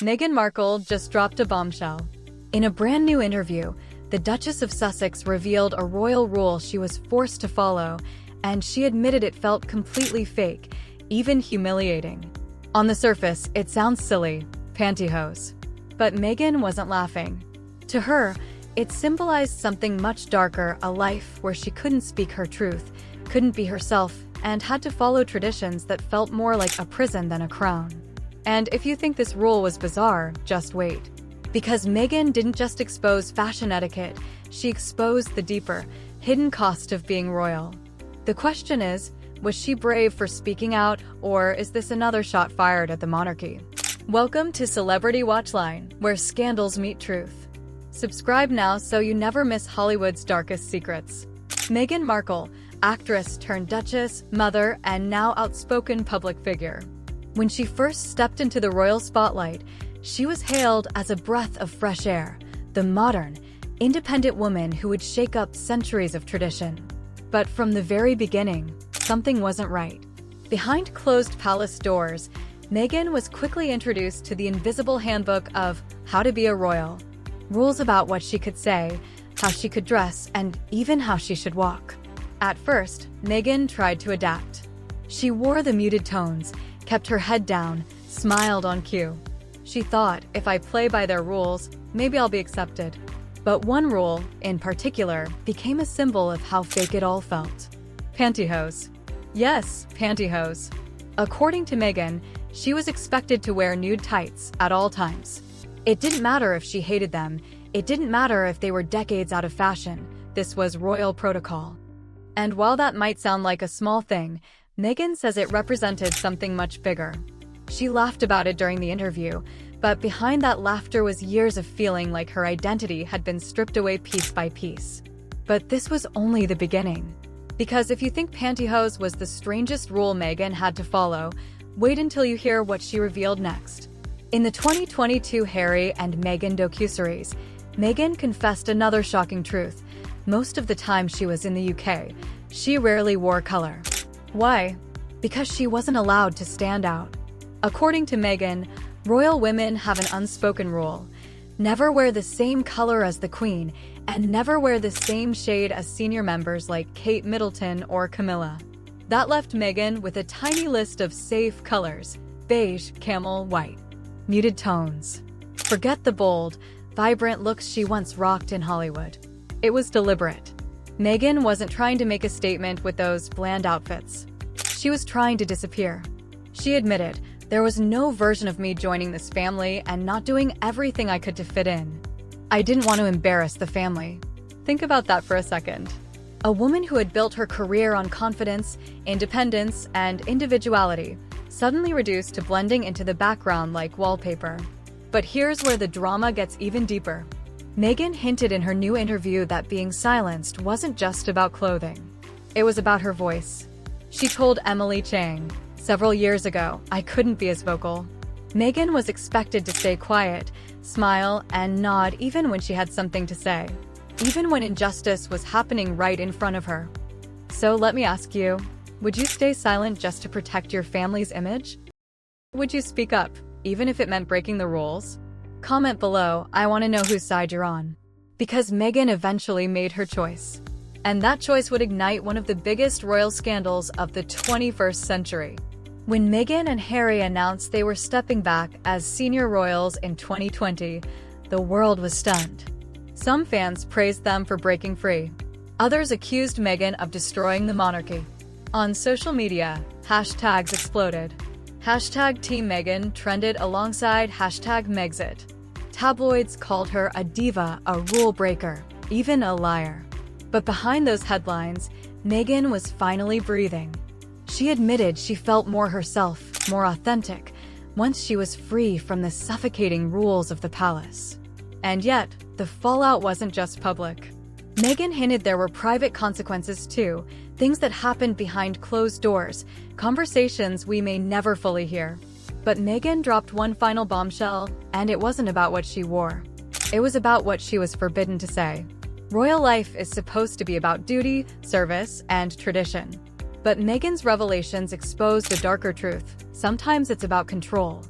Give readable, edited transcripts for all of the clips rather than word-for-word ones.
Meghan Markle just dropped a bombshell. In a brand new interview, the Duchess of Sussex revealed a royal rule she was forced to follow, and she admitted it felt completely fake, even humiliating. On the surface, it sounds silly, pantyhose. But Meghan wasn't laughing. To her, it symbolized something much darker, a life where she couldn't speak her truth, couldn't be herself, and had to follow traditions that felt more like a prison than a crown. And if you think this rule was bizarre, just wait. Because Meghan didn't just expose fashion etiquette, she exposed the deeper, hidden cost of being royal. The question is, was she brave for speaking out, or is this another shot fired at the monarchy? Welcome to Celebrity Watchline, where scandals meet truth. Subscribe now so you never miss Hollywood's darkest secrets. Meghan Markle, actress turned duchess, mother, and now outspoken public figure. When she first stepped into the royal spotlight, she was hailed as a breath of fresh air, the modern, independent woman who would shake up centuries of tradition. But from the very beginning, something wasn't right. Behind closed palace doors, Meghan was quickly introduced to the invisible handbook of how to be a royal. Rules about what she could say, how she could dress, and even how she should walk. At first, Meghan tried to adapt. She wore the muted tones, kept her head down, smiled on cue. She thought, if I play by their rules, maybe I'll be accepted. But one rule, in particular, became a symbol of how fake it all felt. Pantyhose. Yes, pantyhose. According to Meghan, she was expected to wear nude tights at all times. It didn't matter if she hated them, it didn't matter if they were decades out of fashion, this was royal protocol. And while that might sound like a small thing, Meghan says it represented something much bigger. She laughed about it during the interview, but behind that laughter was years of feeling like her identity had been stripped away piece by piece. But this was only the beginning. Because if you think pantyhose was the strangest rule Meghan had to follow, wait until you hear what she revealed next. In the 2022 Harry and Meghan docuseries, Meghan confessed another shocking truth. Most of the time she was in the UK, she rarely wore color. Why? Because she wasn't allowed to stand out. According to Meghan, royal women have an unspoken rule. Never wear the same color as the Queen, and never wear the same shade as senior members like Kate Middleton or Camilla. That left Meghan with a tiny list of safe colors: beige, camel, white. Muted tones. Forget the bold, vibrant looks she once rocked in Hollywood. It was deliberate. Meghan wasn't trying to make a statement with those bland outfits. She was trying to disappear. She admitted, there was no version of me joining this family and not doing everything I could to fit in. I didn't want to embarrass the family. Think about that for a second. A woman who had built her career on confidence, independence, and individuality, suddenly reduced to blending into the background like wallpaper. But here's where the drama gets even deeper. Meghan hinted in her new interview that being silenced wasn't just about clothing. It was about her voice. She told Emily Chang, several years ago, I couldn't be as vocal. Meghan was expected to stay quiet, smile, and nod even when she had something to say, even when injustice was happening right in front of her. So let me ask you, would you stay silent just to protect your family's image? Would you speak up, even if it meant breaking the rules? Comment below, I want to know whose side you're on. Because Meghan eventually made her choice. And that choice would ignite one of the biggest royal scandals of the 21st century. When Meghan and Harry announced they were stepping back as senior royals in 2020, the world was stunned. Some fans praised them for breaking free. Others accused Meghan of destroying the monarchy. On social media, hashtags exploded. Hashtag Team Meghan trended alongside hashtag Megxit. Tabloids called her a diva, a rule breaker, even a liar. But behind those headlines, Meghan was finally breathing. She admitted she felt more herself, more authentic, once she was free from the suffocating rules of the palace. And yet, the fallout wasn't just public. Meghan hinted there were private consequences too, things that happened behind closed doors, conversations we may never fully hear. But Meghan dropped one final bombshell, and it wasn't about what she wore. It was about what she was forbidden to say. Royal life is supposed to be about duty, service, and tradition. But Meghan's revelations expose the darker truth. Sometimes it's about control.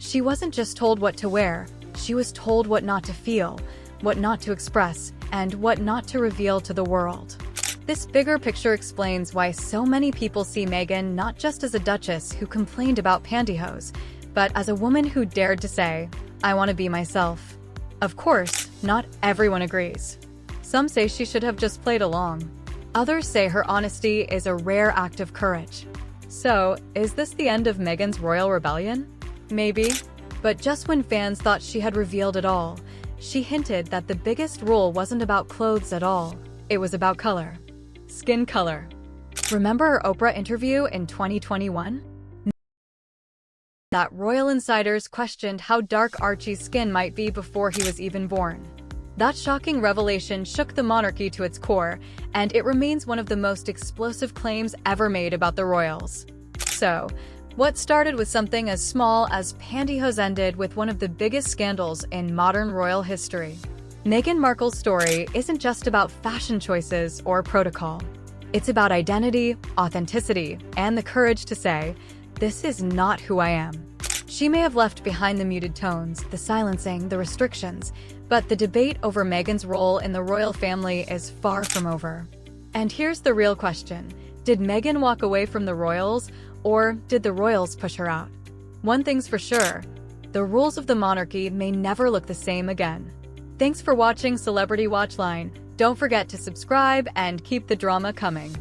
She wasn't just told what to wear, she was told what not to feel, what not to express, and what not to reveal to the world. This bigger picture explains why so many people see Meghan not just as a duchess who complained about pantyhose, but as a woman who dared to say, "I want to be myself." Of course, not everyone agrees. Some say she should have just played along. Others say her honesty is a rare act of courage. So, is this the end of Meghan's royal rebellion? Maybe. But just when fans thought she had revealed it all, she hinted that the biggest rule wasn't about clothes at all. It was about color. Skin color. Remember her Oprah interview in 2021? That royal insiders questioned how dark Archie's skin might be before he was even born. That shocking revelation shook the monarchy to its core, and it remains one of the most explosive claims ever made about the royals. So, what started with something as small as pantyhose ended with one of the biggest scandals in modern royal history. Meghan Markle's story isn't just about fashion choices or protocol. It's about identity, authenticity, and the courage to say, "This is not who I am." She may have left behind the muted tones, the silencing, the restrictions, but the debate over Meghan's role in the royal family is far from over. And here's the real question. Did Meghan walk away from the royals, or did the royals push her out? One thing's for sure, the rules of the monarchy may never look the same again. Thanks for watching Celebrity Watchline. Don't forget to subscribe and keep the drama coming.